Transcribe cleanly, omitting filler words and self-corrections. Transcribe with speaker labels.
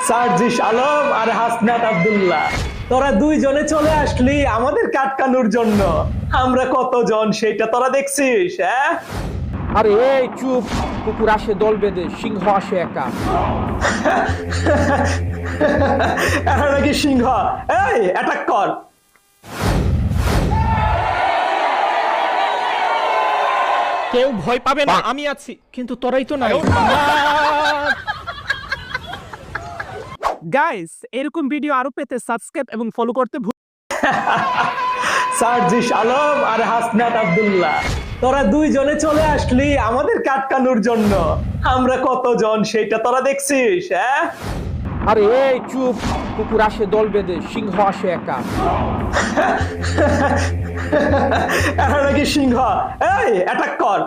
Speaker 1: সার্জিস আলম আর হাসনাত আব্দুল্লাহ, তোরা দুইজনে চলে আসলি আমাদের আটকানোর জন্য। আমরা কতজন সেটা তোরা দেখছিস? হ্যাঁ,
Speaker 2: আরে এই চুপ, কুকুর আসে দল বেঁধে, সিংহ আসে একা।
Speaker 1: এরা নাকি সিংহ। এই অ্যাটাক কর।
Speaker 2: কেউ ভয় পাবে না, আমি আছি, কিন্তু তোরাই তো নাই। গাইস, এরকম ভিডিও আরো পেতে সাবস্ক্রাইব এবং ফলো করতে
Speaker 1: সার্জিস আলম আর হাসনাত আব্দুল্লাহ, তোরা দুইজনে চলে আসলি আমাদের আটকানোর জন্য। আমরা কতজন সেটা তোরা দেখছিস? হ্যাঁ,
Speaker 2: আরে এই চুপ, কুকুর আসে দল বেঁধে, সিংহ আসে একা।
Speaker 1: এরা নাকি সিংহ। এই অ্যাটাক কর।